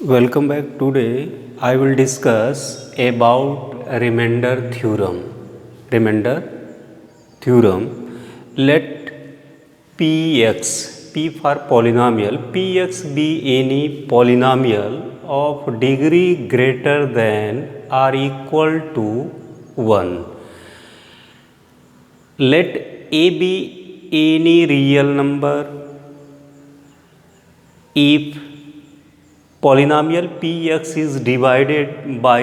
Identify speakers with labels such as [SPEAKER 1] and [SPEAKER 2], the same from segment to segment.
[SPEAKER 1] Welcome back. Today I will discuss about remainder theorem. Remainder theorem. Let Px, P for polynomial, Px be any polynomial of degree greater than or equal to 1. Let A be any real number if polynomial Px is divided by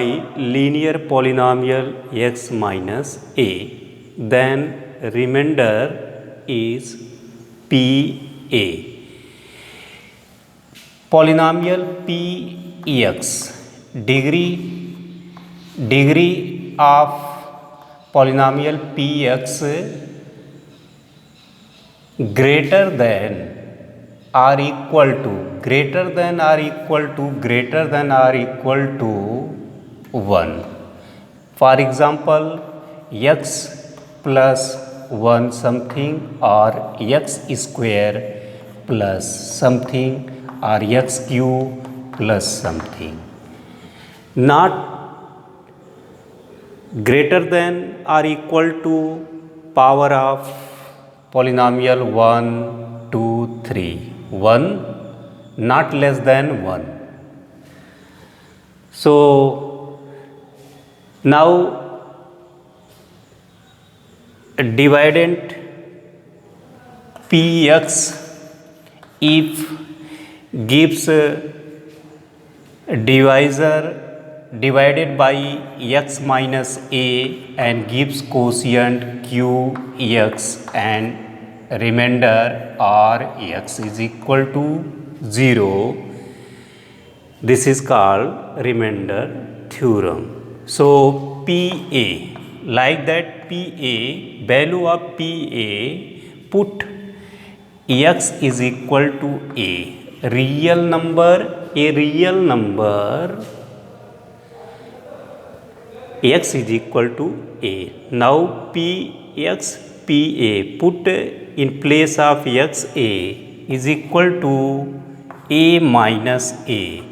[SPEAKER 1] linear polynomial x minus a, then remainder is Pa. Polynomial Px, degree of polynomial Px greater than or equal to 1. For example, x plus 1 something or x square plus something or x cube plus something. Not greater than or equal to power of polynomial 1, 2, 3. 1 not less than 1. So now dividend Px if gives divisor divided by x minus a and gives quotient qx and remainder r x is equal to 0. This is called remainder theorem. So Pa, like that Pa, value of Pa, put x is equal to a real number, x is equal to a. Now Px Pa put in place of x a is equal to a minus a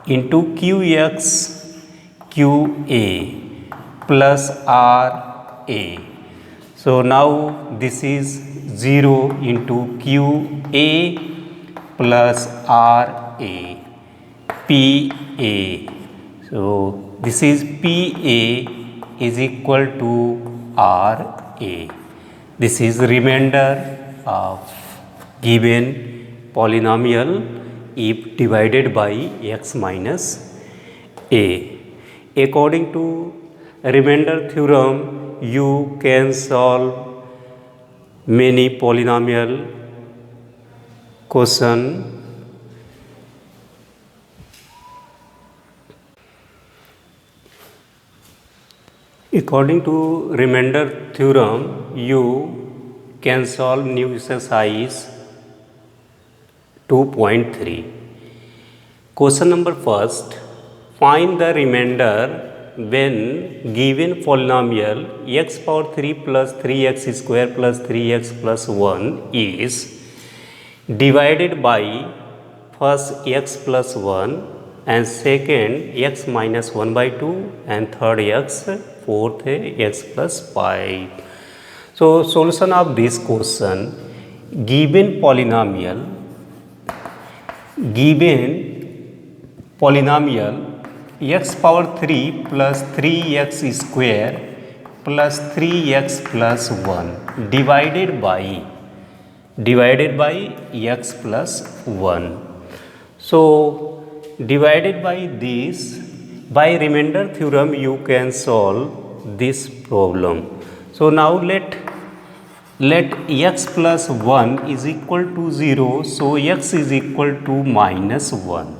[SPEAKER 1] into qx qa plus r a. So now this is 0 into qa plus r a Pa. So this is Pa is equal to r a. This is remainder of given polynomial if divided by x minus a. According to remainder theorem, you can solve many polynomial question. According to remainder theorem, you can solve new exercise 2.3. Question number first, find the remainder when given polynomial x power 3 plus 3x square plus 3x plus 1 is divided by first x plus 1 and second x minus 1 by 2 and third x, fourth x plus 5. So solution of this question, given polynomial x power 3 plus 3x square plus 3x plus 1 divided by x plus 1. So divided by this, by remainder theorem you can solve this problem. So now let x plus 1 is equal to 0, so x is equal to minus 1.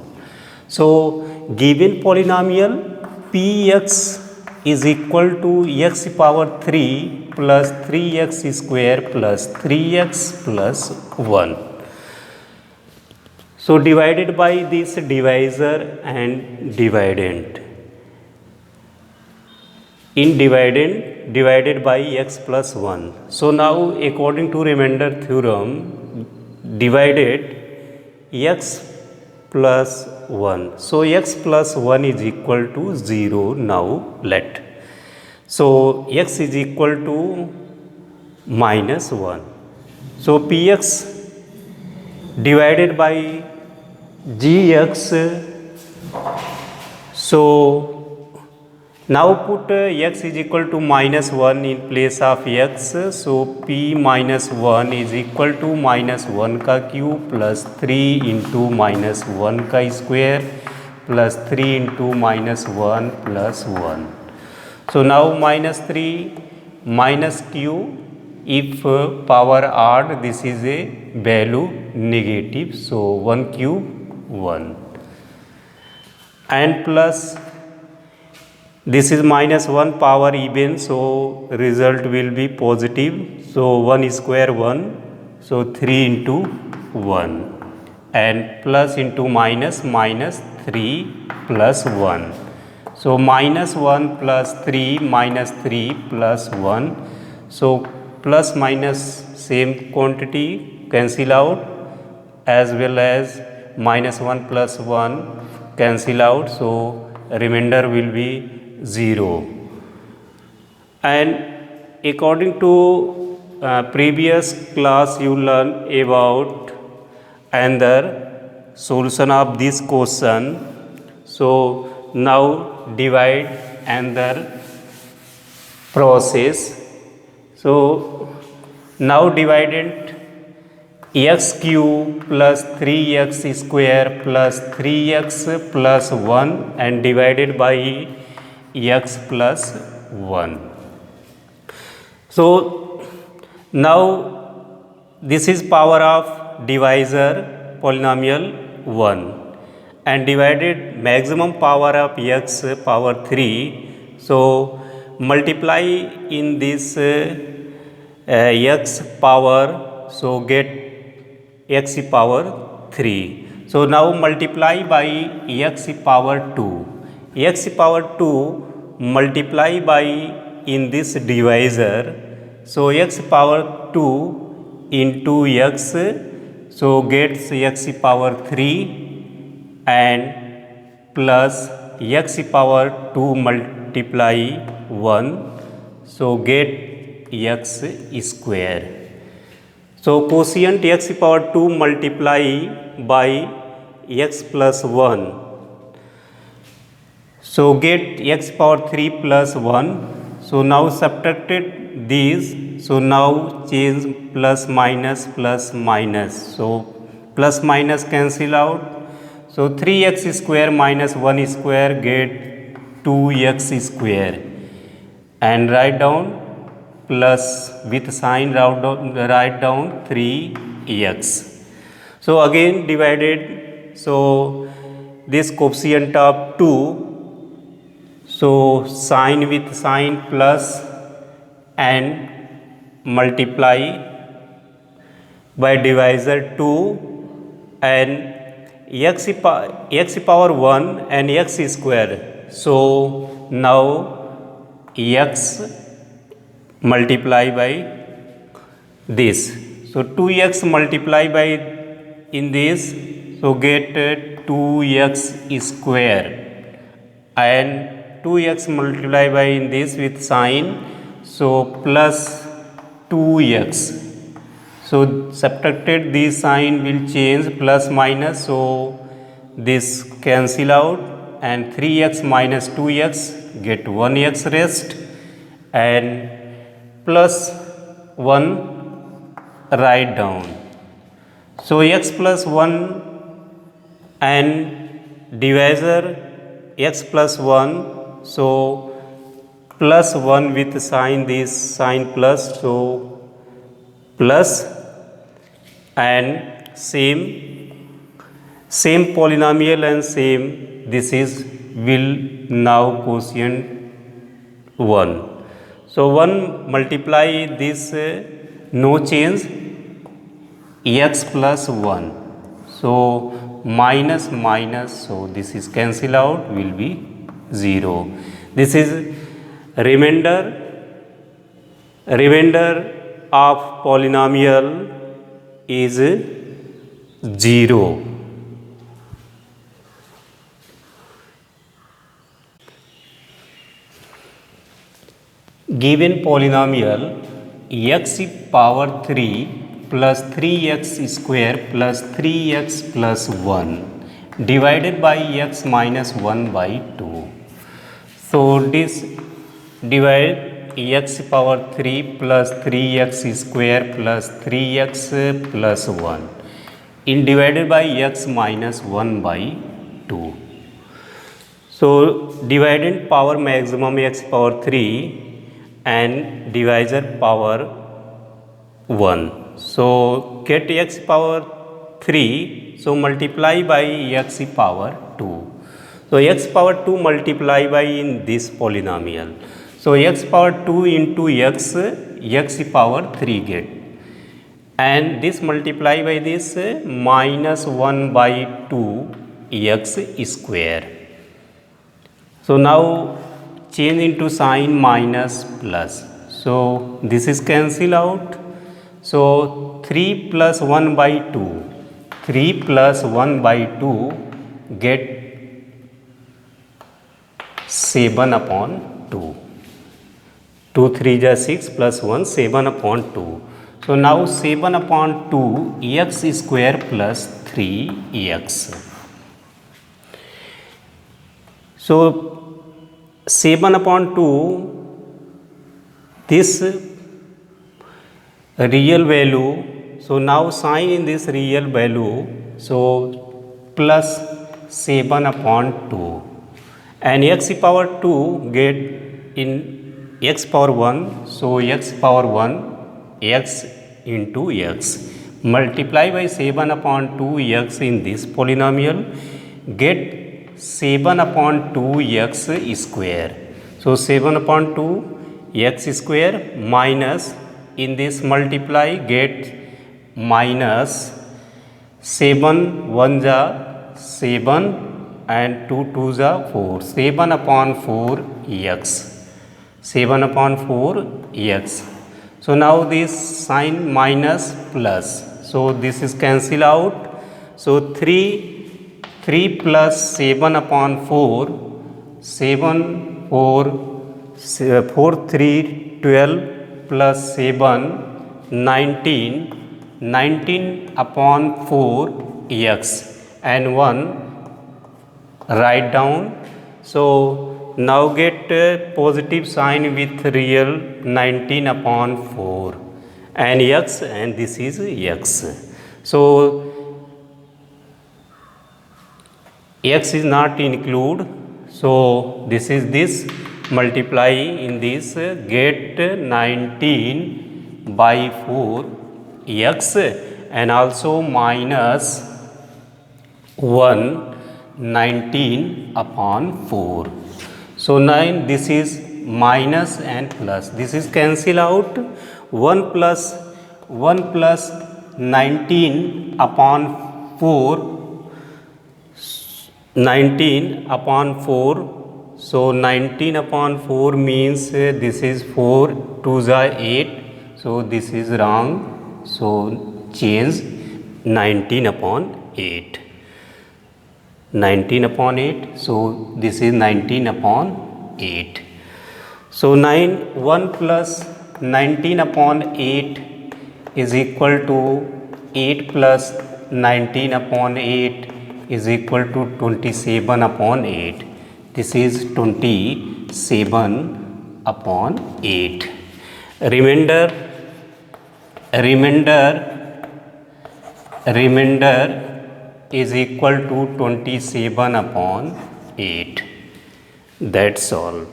[SPEAKER 1] So given polynomial Px is equal to x power 3 plus 3x square plus 3x plus 1. So divided by this divisor and dividend. In divided by x plus 1. So now according to remainder theorem, divided x plus 1. So x plus 1 is equal to 0 now let. So x is equal to minus 1. So px divided by gx. So now put x is equal to minus 1 in place of x. So p minus 1 is equal to minus 1 का cube plus 3 into minus 1 का square plus 3 into minus 1 plus 1. So now minus 3 minus q, if power odd, this is a value negative. So 1 cube 1 and plus this is minus 1 power even, so result will be positive. So 1 square 1, so 3 into 1 and plus into minus minus 3 plus 1. So minus 1 plus 3 minus 3 plus 1. So plus minus same quantity cancel out, as well as minus 1 plus 1 cancel out. So remainder will be 0. And according to previous class you learn about another solution of this question. So now divide another process. So now divided x cube plus 3x square plus 3x plus 1 and divided by x plus 1. So now this is power of divisor polynomial 1 and divided maximum power of x power 3. So multiply in this x power, so get x power 3. So now multiply by x power 2. X power 2 multiply by in this divisor. So x power 2 into x, so gets x power 3 and plus x power 2 multiply 1, so get x square. So quotient x power 2 multiply by x plus 1, so get x power 3 plus 1. So now subtracted these, so now change plus minus plus minus, so plus minus cancel out. So 3x square minus 1 square get 2x square and write down plus with sign write down 3x. So again divided, so this coefficient of 2, so sign with sign plus and multiply by divisor 2 and x power 1 and x square. So now x multiply by this, so 2x multiply by in this, so get 2x square and 2x multiply by in this with sign, so plus 2x. So subtracted this sign will change plus minus, so this cancel out and 3x minus 2x get 1x rest and plus 1 write down. So x plus 1 and divisor x plus 1, so plus 1 with sign this sign plus, so plus and same polynomial and same, this is will now quotient 1. So 1 multiply this, no change, x plus 1, so minus minus, so this is cancel out will be 0. This is remainder of polynomial is 0. given polynomial x power 3 plus 3x square plus 3x plus 1 divided by x minus 1 by 2. So this divide x power 3 plus 3x square plus 3x plus 1 in divided by x minus 1 by 2. So dividend power maximum x power 3 and divisor power 1. So get x power 3, so multiply by x power 2. So x power 2 multiply by in this polynomial. So x power 2 into x power 3 get. And this multiply by this minus 1 by 2 x square. So now change into sign minus plus. So this is cancel out. So 3 plus 1 by 2. 3 plus 1 by 2 get 7 upon 2. 2 3 is 6 plus 1 7 upon 2. So now 7 upon 2 x square plus 3x. So 7 upon 2, this real value, so now sign in this real value, so plus 7 upon 2 and x power 2 get in x power 1, so x power 1 x into x multiply by 7 upon 2 x in this polynomial get 7 upon 2 x square. So 7 upon 2 x square minus in this multiply get minus 7 1 ja 7 and 2 2 ja 4. 7 upon 4 x. 7 upon 4 x. So now this sign minus plus. So this is cancel out. So 3 plus 7 upon 4, 7 4 3 12 plus 7 19 upon 4 x and 1 write down. So now get positive sign with real 19 upon 4 and x, and this is x. So x is not include, so this is this multiply in this get 19 by 4 x and also minus 1 19 upon 4. So 9, this is minus and plus, this is cancel out. 1 plus 19 upon 4, 19 upon 4. So 19 upon 4 means this is 4 2 is 8. So this is wrong. So change 19 upon 8. 19 upon 8. So this is 19 upon 8. So 1 plus 19 upon 8 is equal to 8 plus 19 upon 8 is equal to 27 upon 8. This is 27 upon 8. Remainder is equal to 27 upon 8. That's all.